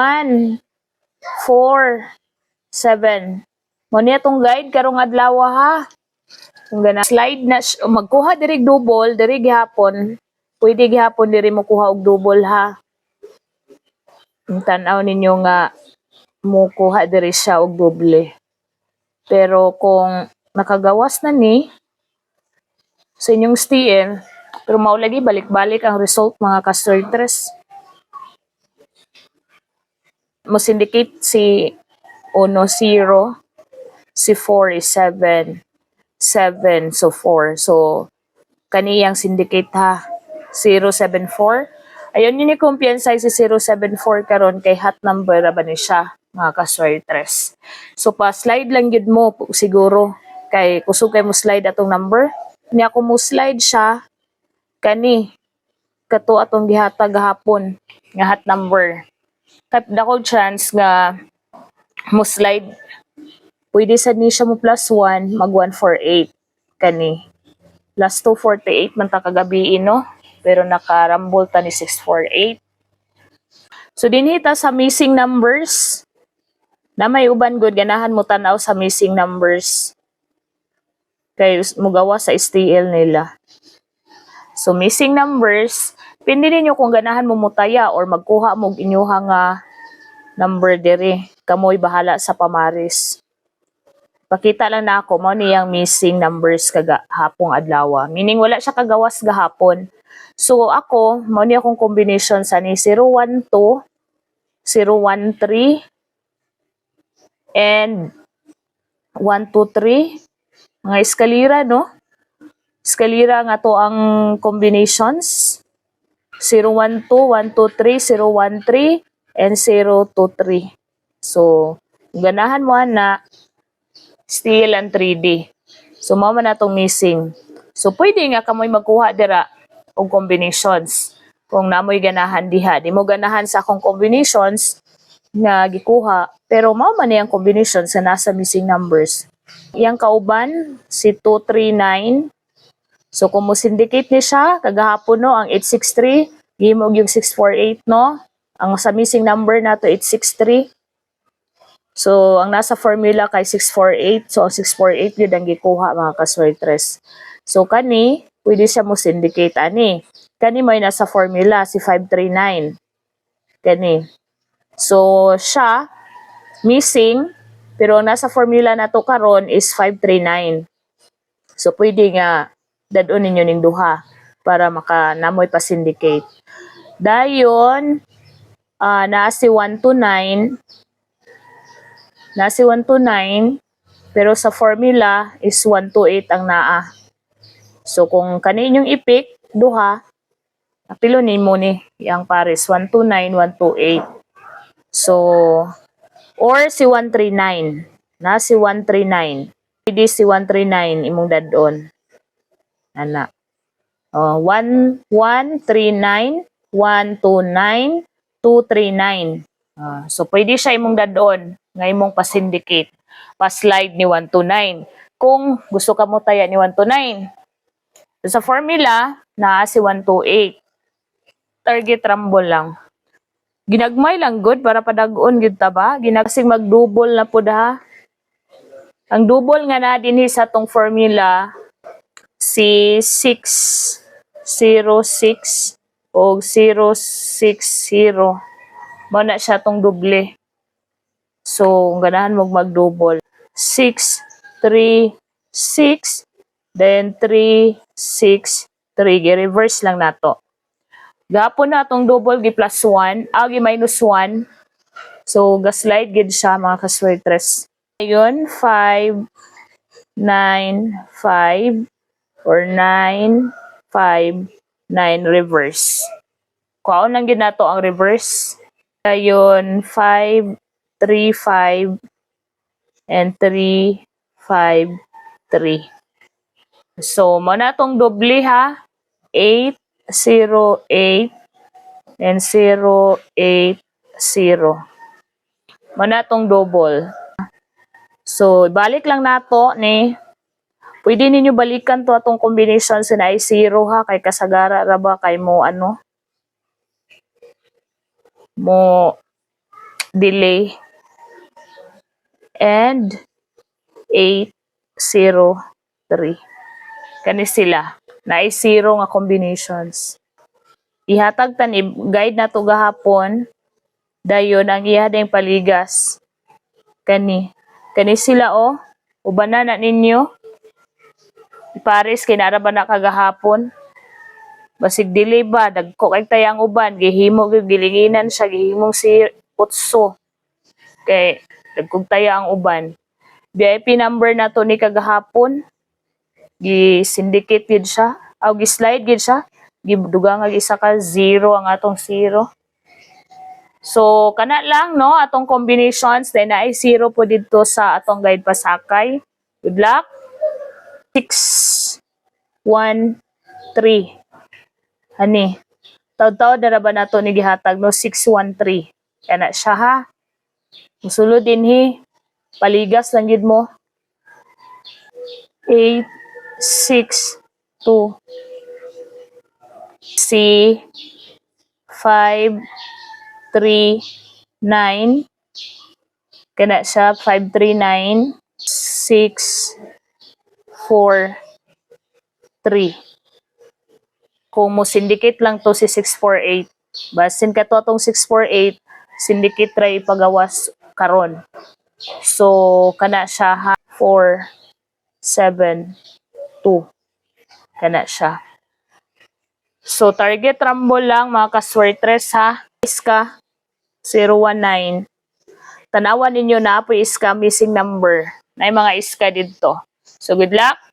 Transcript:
1, 4, 7. Mo niya tong guide karong adlaw ha. Kung gana slide na magkuha diri double, diri gihapon. Pwede gihapon diri mo kuha og double ha. Yung tan-aw ninyo nga mo kuha diri siya og doble. Pero kung nakagawas na ni sa inyong STL, pero mao lagi balik-balik ang result mga ka-stress. Mo syndicate si 1 0, si 4 is 7, 7 so 4. So kaniyang syndicate ha 074. Ayun yun yung kumpiyansa si 074 karon kay hot number ra ba ni siya mga ka-stress. So pa slide lang gid mo siguro kay kusog kay mo slide atong number. Ni ako mo slide siya kani kato atong gihatag gahapon nga hot number. Kay dako chance nga mo slide pwede sad ni siya mo plus 1 mag 148 kani plus 248 man ta kagabi no pero nakarambol ta ni 648. So dinhita sa missing numbers na may uban good ganahan mo tan-aw sa missing numbers kay mugawa sa STL nila. So missing numbers pindi ninyo kung ganahan mo mutaya or magkuha mo og inyuha nga number diri kamoy bahala sa pamaris. Pakita lang na ako mao niyang missing numbers kaga hapong adlaw. Meaning wala siya kagawas gahapon. So ako mao ni akong combination sa ni 012, 013 and 123 mga eskalira no. Eskalira nga to ang combinations 012, 123, 013 and 023. So ganahan mo na still and 3D. So mao man natong missing. So pwede nga kamoy magkuha dira og combinations. Kung namoy ganahan diha, di mo ganahan sa akong combinations nga gikuha, pero mao man yang combinations sa nasa missing numbers. Iyang kauban si 239. So kung mo syndicate ni siya kagahapon no ang 863, gihimo yung 648 no. Ang sa missing number nato 863. So, ang nasa formula kay 648. So, ang 648 yun ang gikuha mga ka-stress. So, kani, pwede siya mo syndicate ani. Kani may nasa formula, si 539. Kani. So, siya, missing, pero nasa formula na to karon is 539. So, pwede nga, dadon ninyo ning duha para namoy pa syndicate. Dayon, naa si 129, nasi 129 pero sa formula is 128 ang naa. So kung kani inyong ipik duha, apilo nimo ni yang pares 129 128. So or si 139, na si 139. Pwede si 139 imong dadon. Ana. 1139 129 239. So pwede siya imong dadon nga imong pa-syndicate. Pa-slide ni 129. Kung gusto ka mo taya ni 129. Sa formula, naa si 128. Target rumble lang. Ginagmay lang good para padag-on gyud ta ba? Ginagsing mag-double na pud ha. Ang double nga na dinhi sa tong formula si 606 o 060. Mao na siya tong doble. So, ganahan mo mag-double. 6, 3, 6, then 3, 6, 3. Gi-reverse lang nato. Gapon na itong double, gi-plus 1, gi-minus 1. So, ga-slide gid siya mga ka-stress. Ngayon, 5, 9, 5, or 9, 5, 9, reverse. Kuhaon lang gid nato ang reverse. Ngayon, 5, 3, 5, and 3, 5, 3. So, mo na itong doble ha. 8, 0, 8, and 0, 8, 0. Mo na itong double. So, balik lang nato ni. Pwede ninyo balikan to atong combination sa na 0 ha. Kay kasagara ra ba kay mo ano. Mo delay, and 803. Kani sila. Naay 0 nga combinations. Ihatag tanib, guide na to gahapon. Dayon ang iya ding paligas. Kani sila o. Ubanan na ninyo. Pares kay nara ba na kagahapon. Basig dili ba dagko kay tayang uban gihimo gyud gilinginan siya gihimong si utso. Kay dagkog taya ang uban. VIP number na to ni kagahapon. Gi-syndicate gid siya. Aw gi-slide gid siya. Gidugang nga isa ka 0 ang atong 0. So kana lang no atong combinations then naay 0 po didto sa atong guide pasakay. Good luck. 6 1 3. Ani. Taw-taw dara ba nato ni gihatag no 613. Kana siya ha. Musulod din hi. Paligas lang gid mo. 8 6 2 C 5 3 9. Kana siya 539 6 4 3. Kung mo syndicate lang to si 648. Basin ka to atong 648, syndicate try pagawas karon. So kana siya ha 4 7 2. Kana siya. So target rumble lang mga kaswertres ha. Iska 019. Tanawan ninyo na po iska missing number. Na mga iska dito. So good luck.